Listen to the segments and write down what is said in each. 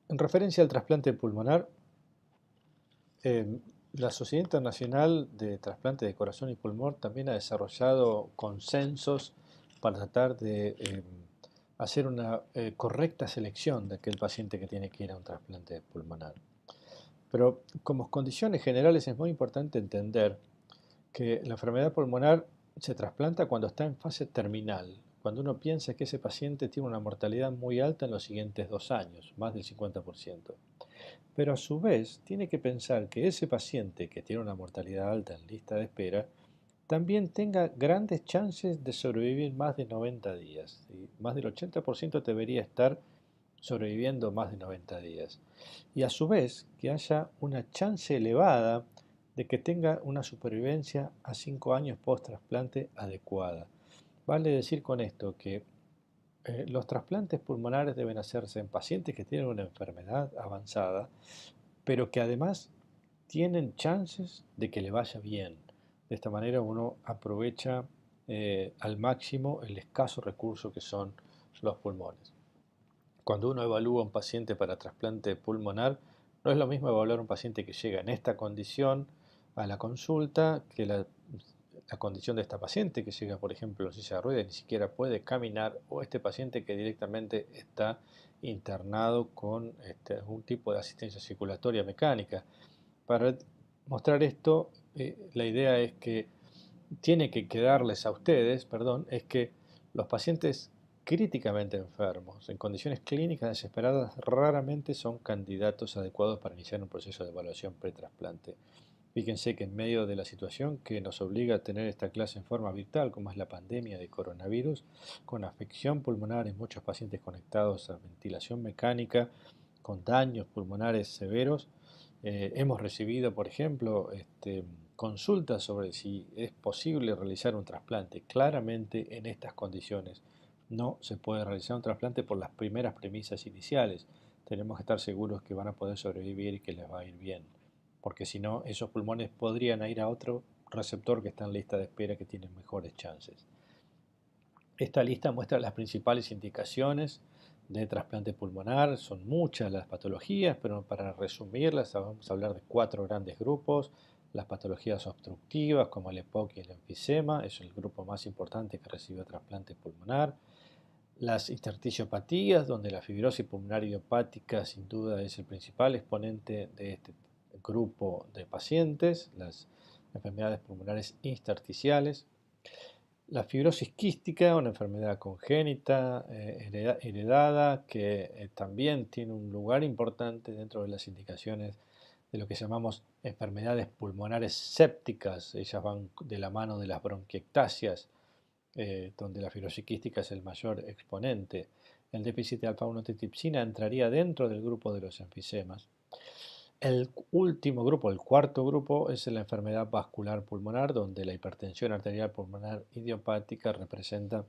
En referencia al trasplante pulmonar, eh, la Sociedad Internacional de Trasplante de Corazón y Pulmón también ha desarrollado consensos para tratar de hacer una correcta selección de aquel paciente que tiene que ir a un trasplante pulmonar. Pero como condiciones generales es muy importante entender que la enfermedad pulmonar se trasplanta cuando está en fase terminal, cuando uno piensa que ese paciente tiene una mortalidad muy alta en los siguientes 2 años, más del 50%. Pero a su vez tiene que pensar que ese paciente que tiene una mortalidad alta en lista de espera también tenga grandes chances de sobrevivir más de 90 días. ¿Sí? Más del 80% debería estar sobreviviendo más de 90 días. Y a su vez que haya una chance elevada de que tenga una supervivencia a 5 años post trasplante adecuada. Vale decir con esto que los trasplantes pulmonares deben hacerse en pacientes que tienen una enfermedad avanzada, pero que además tienen chances de que le vaya bien. De esta manera uno aprovecha al máximo el escaso recurso que son los pulmones. Cuando uno evalúa a un paciente para trasplante pulmonar, no es lo mismo evaluar a un paciente que llega en esta condición a la consulta que la condición de esta paciente que llega, por ejemplo, en silla de ruedas y ni siquiera puede caminar, o este paciente que directamente está internado con algún tipo de asistencia circulatoria mecánica. Para mostrar esto, la idea es que tiene que quedarles a ustedes, perdón, es que los pacientes críticamente enfermos, en condiciones clínicas desesperadas, raramente son candidatos adecuados para iniciar un proceso de evaluación pretrasplante. Fíjense que en medio de la situación que nos obliga a tener esta clase en forma virtual, como es la pandemia de coronavirus, con afección pulmonar en muchos pacientes conectados a ventilación mecánica, con daños pulmonares severos, hemos recibido, por ejemplo, consultas sobre si es posible realizar un trasplante. Claramente en estas condiciones no se puede realizar un trasplante por las primeras premisas iniciales. Tenemos que estar seguros que van a poder sobrevivir y que les va a ir bien, porque si no, esos pulmones podrían ir a otro receptor que está en lista de espera que tiene mejores chances. Esta lista muestra las principales indicaciones de trasplante pulmonar. Son muchas las patologías, pero para resumirlas vamos a hablar de 4 grandes grupos. Las patologías obstructivas como el EPOC y el enfisema, es el grupo más importante que recibió trasplante pulmonar. Las intersticiopatías, donde la fibrosis pulmonar idiopática sin duda es el principal exponente de este grupo de pacientes, las enfermedades pulmonares intersticiales. La fibrosis quística, una enfermedad congénita, heredada, que también tiene un lugar importante dentro de las indicaciones de lo que llamamos enfermedades pulmonares sépticas. Ellas van de la mano de las bronquiectasias, donde la fibrosis quística es el mayor exponente. El déficit de alfa-1 antitipsina entraría dentro del grupo de los enfisemas. El último grupo, el cuarto grupo, es la enfermedad vascular pulmonar, donde la hipertensión arterial pulmonar idiopática representa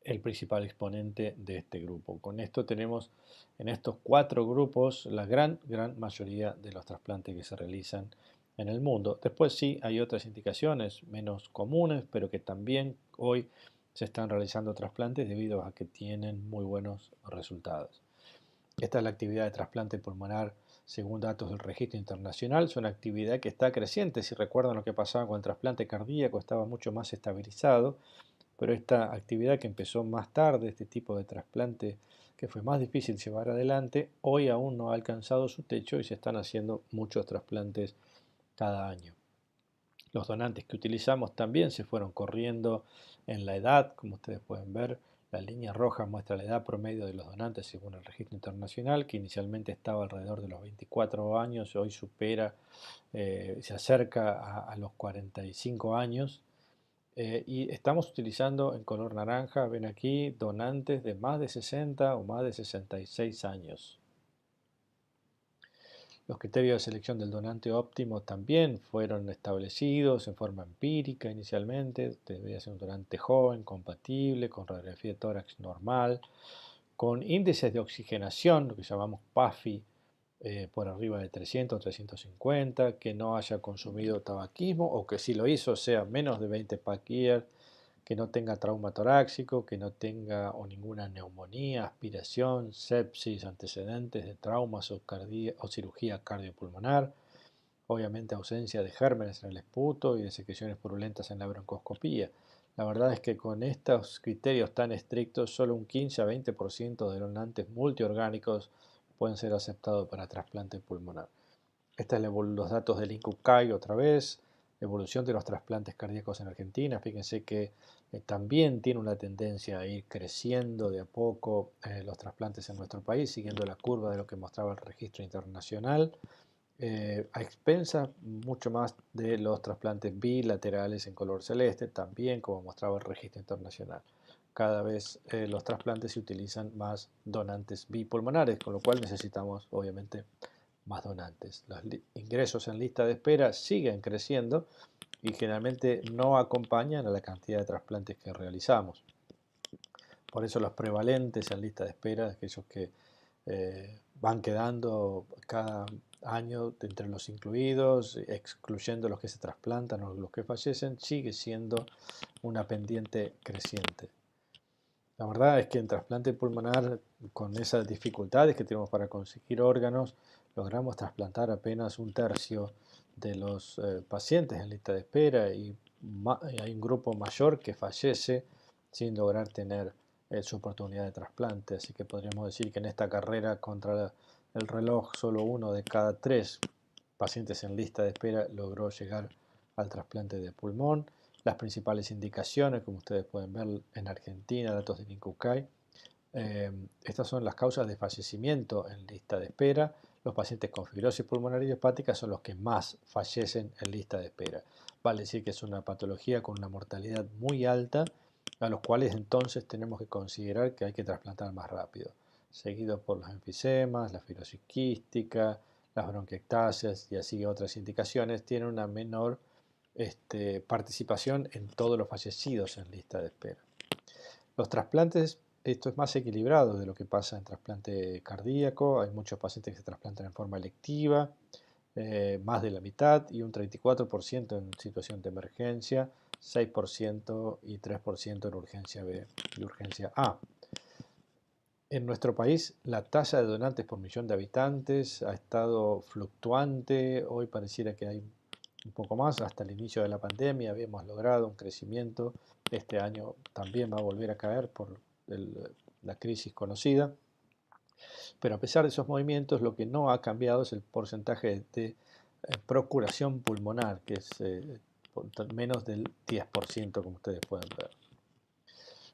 el principal exponente de este grupo. Con esto tenemos en estos 4 grupos la gran mayoría de los trasplantes que se realizan en el mundo. Después sí hay otras indicaciones menos comunes, pero que también hoy se están realizando trasplantes debido a que tienen muy buenos resultados. Esta es la actividad de trasplante pulmonar según datos del registro internacional. Es una actividad que está creciente. Si recuerdan lo que pasaba con el trasplante cardíaco, estaba mucho más estabilizado, pero esta actividad que empezó más tarde, este tipo de trasplante que fue más difícil llevar adelante, hoy aún no ha alcanzado su techo y se están haciendo muchos trasplantes cada año. Los donantes que utilizamos también se fueron corriendo en la edad, como ustedes pueden ver. La línea roja muestra la edad promedio de los donantes según el registro internacional, que inicialmente estaba alrededor de los 24 años, hoy supera, se acerca a los 45 años. Y estamos utilizando en color naranja, ven aquí, donantes de más de 60 o más de 66 años. Los criterios de selección del donante óptimo también fueron establecidos en forma empírica inicialmente. Debería ser un donante joven, compatible, con radiografía de tórax normal, con índices de oxigenación, lo que llamamos PAFI, por arriba de 300 o 350, que no haya consumido tabaquismo o que si lo hizo sea menos de 20 pack year, que no tenga trauma torácico, que no tenga o ninguna neumonía, aspiración, sepsis, antecedentes de traumas o cirugía cardiopulmonar, obviamente ausencia de gérmenes en el esputo y de secreciones purulentas en la broncoscopía. La verdad es que con estos criterios tan estrictos, solo un 15 a 20% de donantes multiorgánicos pueden ser aceptados para trasplante pulmonar. Estos son los datos del INCUCAI otra vez, evolución de los trasplantes cardíacos en Argentina. Fíjense que también tiene una tendencia a ir creciendo de a poco los trasplantes en nuestro país, siguiendo la curva de lo que mostraba el registro internacional, a expensas mucho más de los trasplantes bilaterales en color celeste, también como mostraba el registro internacional. Cada vez los trasplantes se utilizan más donantes bipulmonares, con lo cual necesitamos obviamente más donantes. Los ingresos en lista de espera siguen creciendo y generalmente no acompañan a la cantidad de trasplantes que realizamos. Por eso los prevalentes en lista de espera, aquellos que van quedando cada año entre los incluidos, excluyendo los que se trasplantan o los que fallecen, sigue siendo una pendiente creciente. La verdad es que en trasplante pulmonar, con esas dificultades que tenemos para conseguir órganos, logramos trasplantar apenas un tercio de los pacientes en lista de espera y hay un grupo mayor que fallece sin lograr tener su oportunidad de trasplante. Así que podríamos decir que en esta carrera contra el reloj, solo uno de cada 3 pacientes en lista de espera logró llegar al trasplante de pulmón. Las principales indicaciones, como ustedes pueden ver en Argentina, datos del INCUCAI, estas son las causas de fallecimiento en lista de espera. Los pacientes con fibrosis pulmonar idiopática son los que más fallecen en lista de espera. Vale decir que es una patología con una mortalidad muy alta, a los cuales entonces tenemos que considerar que hay que trasplantar más rápido, seguido por los enfisemas, la fibrosis quística, las bronquiectasias y así otras indicaciones, tienen una menor participación en todos los fallecidos en lista de espera. Los trasplantes, esto es más equilibrado de lo que pasa en trasplante cardíaco. Hay muchos pacientes que se trasplantan en forma electiva, más de la mitad, y un 34% en situación de emergencia, 6% y 3% en urgencia B y urgencia A. En nuestro país, la tasa de donantes por millón de habitantes ha estado fluctuante. Hoy pareciera que hay un poco más. Hasta el inicio de la pandemia habíamos logrado un crecimiento. Este año también va a volver a caer por la crisis conocida. Pero a pesar de esos movimientos, lo que no ha cambiado es el porcentaje de procuración pulmonar, que es menos del 10%, como ustedes pueden ver.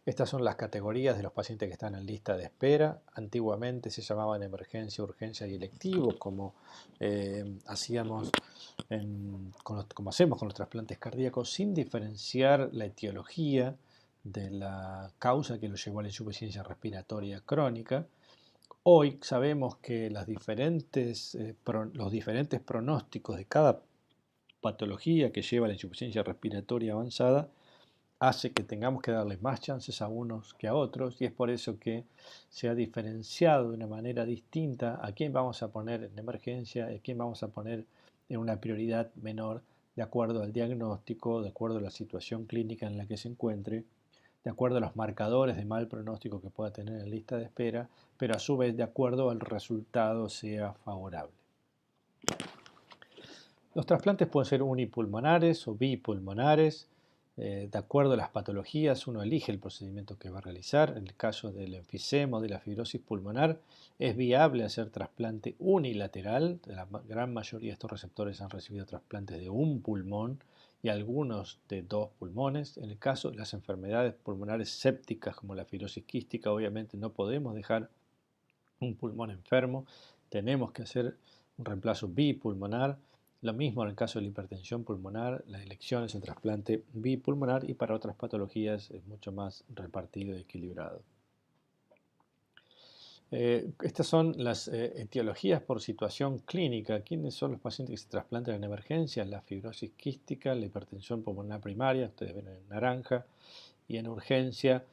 Estas son las categorías de los pacientes que están en lista de espera. Antiguamente se llamaban emergencia, urgencia y electivo, como hacemos con los trasplantes cardíacos, sin diferenciar la etiología de la causa que lo llevó a la insuficiencia respiratoria crónica. Hoy sabemos que los diferentes pronósticos de cada patología que lleva a la insuficiencia respiratoria avanzada hace que tengamos que darle más chances a unos que a otros, y es por eso que se ha diferenciado de una manera distinta a quién vamos a poner en emergencia y a quién vamos a poner en una prioridad menor, de acuerdo al diagnóstico, de acuerdo a la situación clínica en la que se encuentre, de acuerdo a los marcadores de mal pronóstico que pueda tener en lista de espera, pero a su vez de acuerdo al resultado sea favorable. Los trasplantes pueden ser unipulmonares o bipulmonares. De acuerdo a las patologías, uno elige el procedimiento que va a realizar. En el caso del enfisema o de la fibrosis pulmonar, es viable hacer trasplante unilateral. La gran mayoría de estos receptores han recibido trasplantes de un pulmón y algunos de 2 pulmones. En el caso de las enfermedades pulmonares sépticas como la fibrosis quística, obviamente no podemos dejar un pulmón enfermo. Tenemos que hacer un reemplazo bipulmonar. Lo mismo en el caso de la hipertensión pulmonar, la elección es el trasplante bipulmonar, y para otras patologías es mucho más repartido y equilibrado. Estas son las etiologías por situación clínica. ¿Quiénes son los pacientes que se trasplantan en emergencia? La fibrosis quística, la hipertensión pulmonar primaria, ustedes ven en naranja, y en urgencia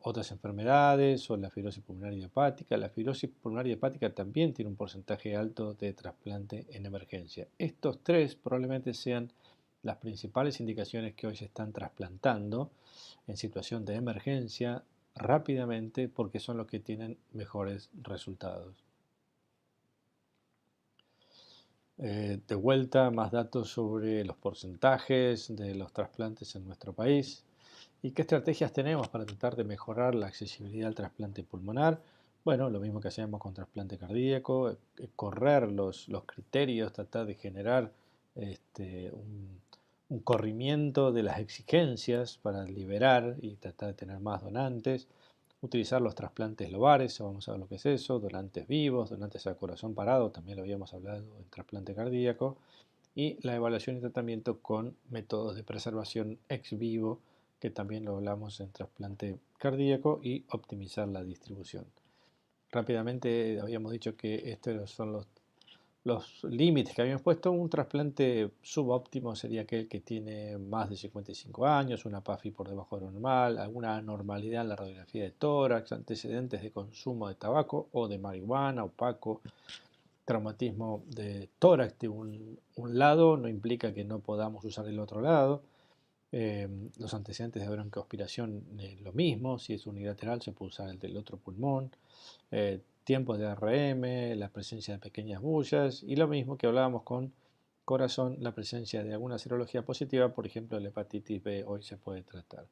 otras enfermedades o la fibrosis pulmonar idiopática. La fibrosis pulmonar idiopática también tiene un porcentaje alto de trasplante en emergencia. Estos 3 probablemente sean las principales indicaciones que hoy se están trasplantando. en situación de emergencia rápidamente porque son los que tienen mejores resultados. De vuelta, más datos sobre los porcentajes de los trasplantes en nuestro país y qué estrategias tenemos para tratar de mejorar la accesibilidad al trasplante pulmonar. Bueno, lo mismo que hacemos con trasplante cardíaco, correr los criterios, tratar de generar un corrimiento de las exigencias para liberar y tratar de tener más donantes. Utilizar los trasplantes lobares, vamos a ver lo que es eso, donantes vivos, donantes a corazón parado, también lo habíamos hablado en trasplante cardíaco, y la evaluación y tratamiento con métodos de preservación ex vivo, que también lo hablamos en trasplante cardíaco, y optimizar la distribución. Rápidamente habíamos dicho que estos son los límites que habíamos puesto. Un trasplante subóptimo sería aquel que tiene más de 55 años, una PAFI por debajo de lo normal, alguna anormalidad en la radiografía de tórax, antecedentes de consumo de tabaco o de marihuana, opaco, traumatismo de tórax de un lado, no implica que no podamos usar el otro lado. Los antecedentes de broncoaspiración, lo mismo, si es unilateral se puede usar el del otro pulmón. Tiempo de ARM, la presencia de pequeñas bullas y lo mismo que hablábamos con corazón, la presencia de alguna serología positiva, por ejemplo la hepatitis B hoy se puede tratar.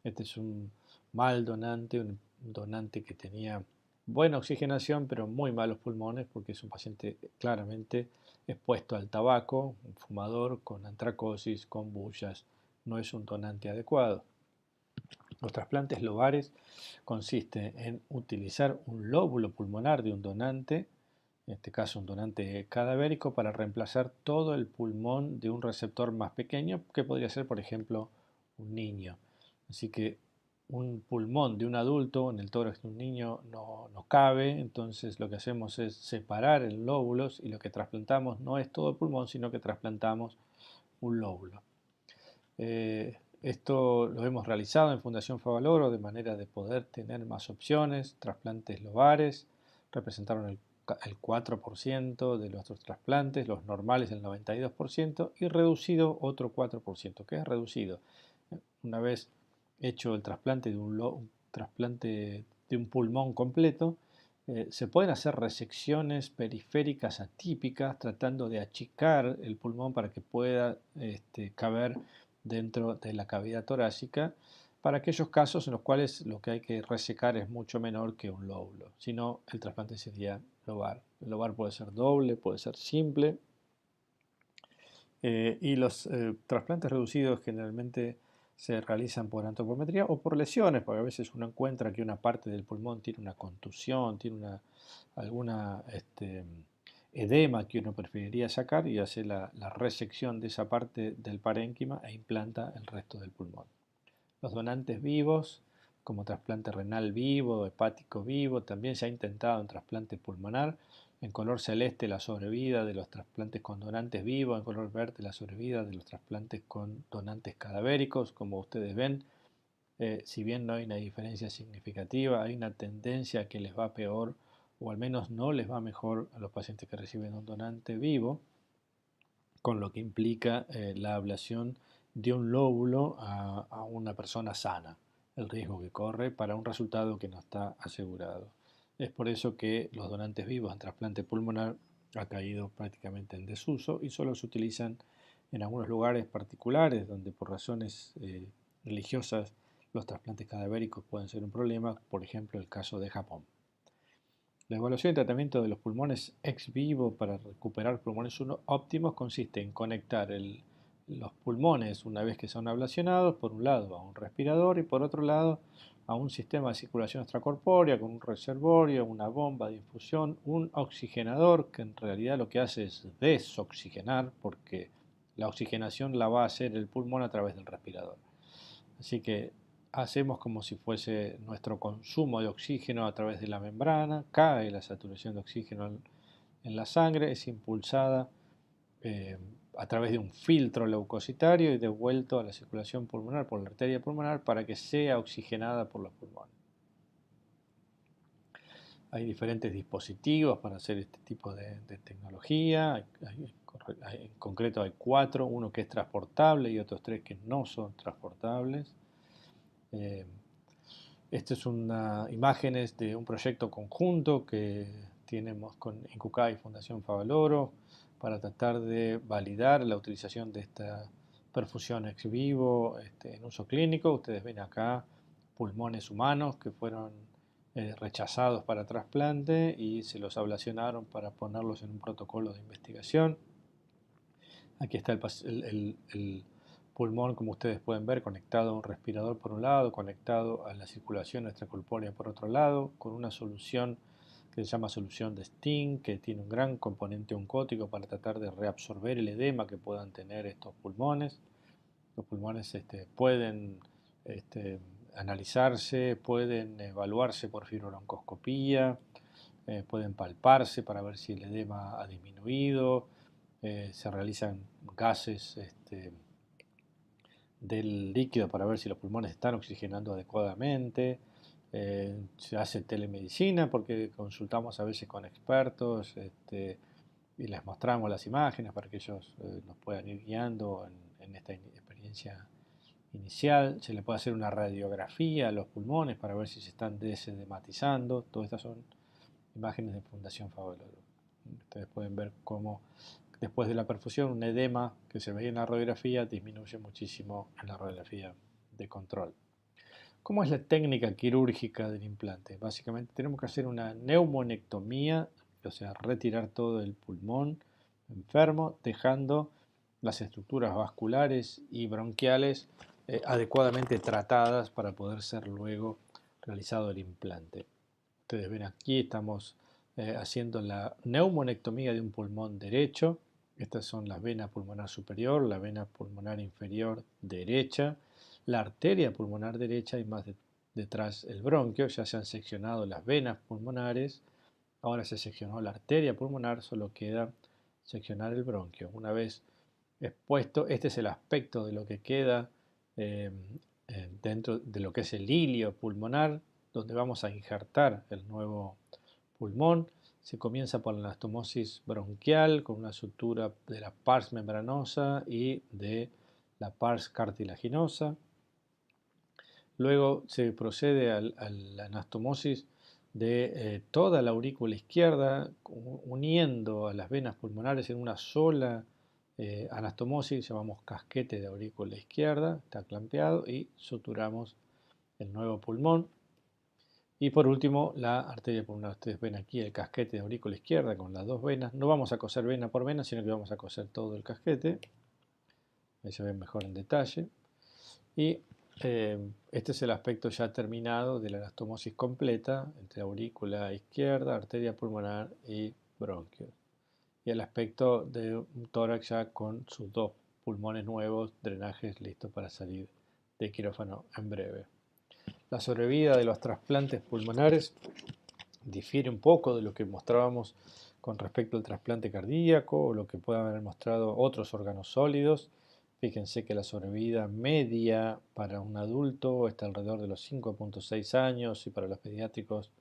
Este es un mal donante, un donante que tenía buena oxigenación pero muy malos pulmones porque es un paciente claramente expuesto al tabaco, un fumador con antracosis, con bullas, no es un donante adecuado. Los trasplantes lobares consiste en utilizar un lóbulo pulmonar de un donante, en este caso un donante cadavérico, para reemplazar todo el pulmón de un receptor más pequeño, que podría ser, por ejemplo, un niño. Así que un pulmón de un adulto en el tórax de un niño no cabe, entonces lo que hacemos es separar en lóbulos y lo que trasplantamos no es todo el pulmón, sino que trasplantamos un lóbulo. Esto lo hemos realizado en Fundación Favaloro de manera de poder tener más opciones. Trasplantes lobares representaron el 4% de nuestros trasplantes, los normales el 92% y reducido otro 4%. ¿Qué es reducido? Una vez hecho el trasplante de un trasplante de un pulmón completo, se pueden hacer resecciones periféricas atípicas tratando de achicar el pulmón para que pueda caber dentro de la cavidad torácica para aquellos casos en los cuales lo que hay que resecar es mucho menor que un lóbulo, si no el trasplante sería lobar. El lobar puede ser doble, puede ser simple, y los trasplantes reducidos generalmente se realizan por antropometría o por lesiones, porque a veces uno encuentra que una parte del pulmón tiene una contusión, tiene alguna edema que uno preferiría sacar y hace la resección de esa parte del parénquima e implanta el resto del pulmón. Los donantes vivos, como trasplante renal vivo, hepático vivo, también se ha intentado en trasplante pulmonar. En color celeste la sobrevida de los trasplantes con donantes vivos, en color verde la sobrevida de los trasplantes con donantes cadavéricos. Como ustedes ven, si bien no hay una diferencia significativa, hay una tendencia a que les va peor o al menos no les va mejor a los pacientes que reciben un donante vivo, con lo que implica la ablación de un lóbulo a una persona sana, el riesgo que corre para un resultado que no está asegurado. Es por eso que los donantes vivos en trasplante pulmonar ha caído prácticamente en desuso y solo se utilizan en algunos lugares particulares donde por razones religiosas los trasplantes cadavéricos pueden ser un problema, por ejemplo el caso de Japón. La evaluación y tratamiento de los pulmones ex vivo para recuperar pulmones óptimos consiste en conectar los pulmones una vez que son ablacionados, por un lado a un respirador y por otro lado a un sistema de circulación extracorpórea con un reservorio, una bomba de infusión, un oxigenador que en realidad lo que hace es desoxigenar porque la oxigenación la va a hacer el pulmón a través del respirador. Así que hacemos como si fuese nuestro consumo de oxígeno a través de la membrana, cae la saturación de oxígeno en la sangre, es impulsada a través de un filtro leucocitario y devuelto a la circulación pulmonar por la arteria pulmonar para que sea oxigenada por los pulmones. Hay diferentes dispositivos para hacer este tipo de tecnología, en concreto hay 4, uno que es transportable y otros 3 que no son transportables. Estas son imágenes de un proyecto conjunto que tenemos con Incucay y Fundación Favaloro para tratar de validar la utilización de esta perfusión ex vivo en uso clínico. Ustedes ven acá pulmones humanos que fueron rechazados para trasplante y se los ablacionaron para ponerlos en un protocolo de investigación. Aquí está el pulmón, como ustedes pueden ver, conectado a un respirador por un lado, conectado a la circulación extracorpórea por otro lado, con una solución que se llama solución de Sting, que tiene un gran componente oncótico para tratar de reabsorber el edema que puedan tener estos pulmones. Los pulmones pueden analizarse, pueden evaluarse por fibrobroncoscopía, pueden palparse para ver si el edema ha disminuido, se realizan gases del líquido para ver si los pulmones están oxigenando adecuadamente. Se hace telemedicina porque consultamos a veces con expertos y les mostramos las imágenes para que ellos nos puedan ir guiando en esta experiencia inicial. Se le puede hacer una radiografía a los pulmones para ver si se están desedematizando. Todas estas son imágenes de Fundación Favaloro. Ustedes pueden ver cómo después de la perfusión un edema que se veía en la radiografía disminuye muchísimo en la radiografía de control. ¿Cómo es la técnica quirúrgica del implante? Básicamente tenemos que hacer una neumonectomía, o sea, retirar todo el pulmón enfermo, dejando las estructuras vasculares y bronquiales adecuadamente tratadas para poder ser luego realizado el implante. Ustedes ven aquí, estamos haciendo la neumonectomía de un pulmón derecho. Estas son las venas pulmonar superior, la vena pulmonar inferior derecha, la arteria pulmonar derecha y más detrás el bronquio. Ya se han seccionado las venas pulmonares, ahora se seccionó la arteria pulmonar, solo queda seccionar el bronquio. Una vez expuesto, este es el aspecto de lo que queda eh, dentro de lo que es el hilio pulmonar, donde vamos a injertar el nuevo pulmón. Se comienza por la anastomosis bronquial con una sutura de la pars membranosa y de la pars cartilaginosa. Luego se procede a la anastomosis de toda la aurícula izquierda, uniendo a las venas pulmonares en una sola anastomosis, llamamos casquete de aurícula izquierda, está clampeado y suturamos el nuevo pulmón. Y por último, la arteria pulmonar. Ustedes ven aquí el casquete de aurícula izquierda con las dos venas. No vamos a coser vena por vena, sino que vamos a coser todo el casquete. Ahí se ve mejor en detalle. Y este es el aspecto ya terminado de la anastomosis completa entre aurícula izquierda, arteria pulmonar y bronquios. Y el aspecto de un tórax ya con sus dos pulmones nuevos, drenajes listos para salir de quirófano en breve. La sobrevida de los trasplantes pulmonares difiere un poco de lo que mostrábamos con respecto al trasplante cardíaco o lo que puedan haber mostrado otros órganos sólidos. Fíjense que la sobrevida media para un adulto está alrededor de los 5.6 años y para los pediátricos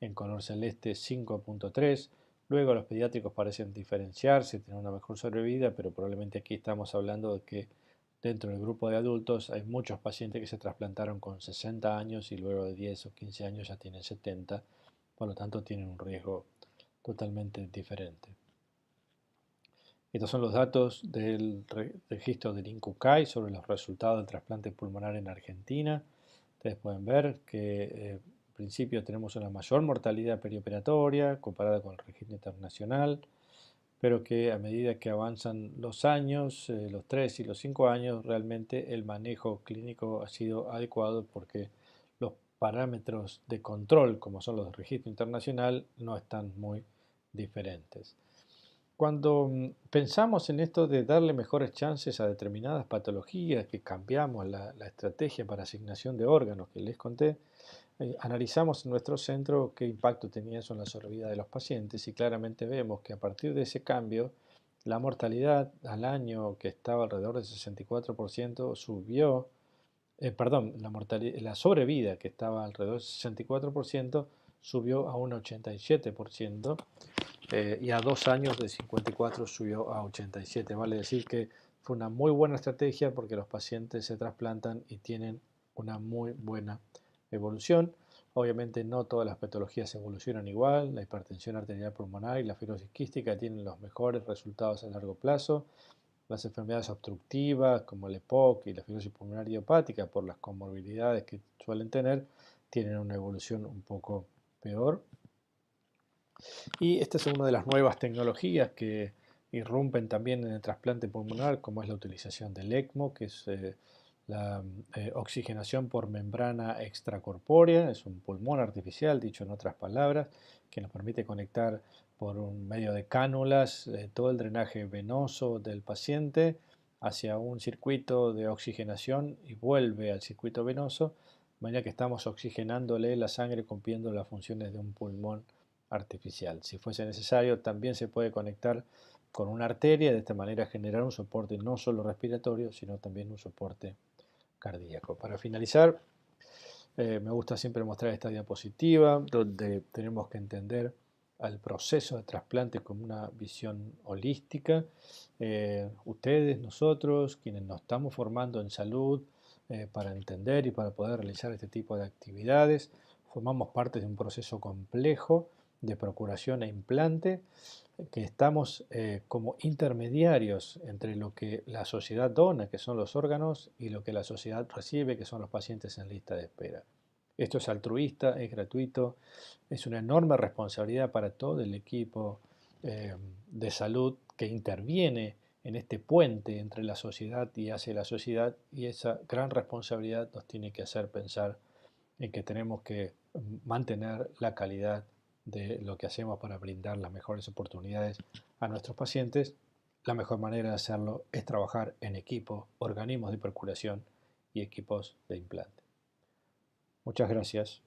en color celeste 5.3. Luego los pediátricos parecen diferenciarse, tienen una mejor sobrevida, pero probablemente aquí estamos hablando de que dentro del grupo de adultos hay muchos pacientes que se trasplantaron con 60 años y luego de 10 o 15 años ya tienen 70, por lo tanto tienen un riesgo totalmente diferente. Estos son los datos del registro del INCUCAI sobre los resultados del trasplante pulmonar en Argentina. Ustedes pueden ver que en principio tenemos una mayor mortalidad perioperatoria comparada con el registro internacional, pero que a medida que avanzan los años, los 3 y los 5 años, realmente el manejo clínico ha sido adecuado porque los parámetros de control, como son los del registro internacional, no están muy diferentes. Cuando pensamos en esto de darle mejores chances a determinadas patologías, que cambiamos la estrategia para asignación de órganos que les conté, analizamos en nuestro centro qué impacto tenía eso en la sobrevida de los pacientes y claramente vemos que a partir de ese cambio, la mortalidad al año que estaba alrededor del 64% subió, la sobrevida que estaba alrededor del 64% subió a un 87%. Y a 2 años de 54 subió a 87. Vale decir que fue una muy buena estrategia porque los pacientes se trasplantan y tienen una muy buena evolución. Obviamente no todas las patologías evolucionan igual, la hipertensión arterial pulmonar y la fibrosis quística tienen los mejores resultados a largo plazo. Las enfermedades obstructivas como el EPOC y la fibrosis pulmonar idiopática por las comorbilidades que suelen tener tienen una evolución un poco peor. Y esta es una de las nuevas tecnologías que irrumpen también en el trasplante pulmonar, como es la utilización del ECMO, que es la oxigenación por membrana extracorpórea, es un pulmón artificial, dicho en otras palabras, que nos permite conectar por un medio de cánulas todo el drenaje venoso del paciente hacia un circuito de oxigenación y vuelve al circuito venoso, de manera que estamos oxigenándole la sangre cumpliendo las funciones de un pulmón artificial. Si fuese necesario, también se puede conectar con una arteria, de esta manera generar un soporte no solo respiratorio, sino también un soporte cardíaco. Para finalizar, me gusta siempre mostrar esta diapositiva donde tenemos que entender al proceso de trasplante como una visión holística. Ustedes, nosotros, quienes nos estamos formando en salud para entender y para poder realizar este tipo de actividades, formamos parte de un proceso complejo de procuración e implante, que estamos como intermediarios entre lo que la sociedad dona, que son los órganos, y lo que la sociedad recibe, que son los pacientes en lista de espera. Esto es altruista, es gratuito, es una enorme responsabilidad para todo el equipo de salud que interviene en este puente entre la sociedad y hacia la sociedad, y esa gran responsabilidad nos tiene que hacer pensar en que tenemos que mantener la calidad de lo que hacemos para brindar las mejores oportunidades a nuestros pacientes. La mejor manera de hacerlo es trabajar en equipo, organismos de procuración y equipos de implante. Muchas gracias.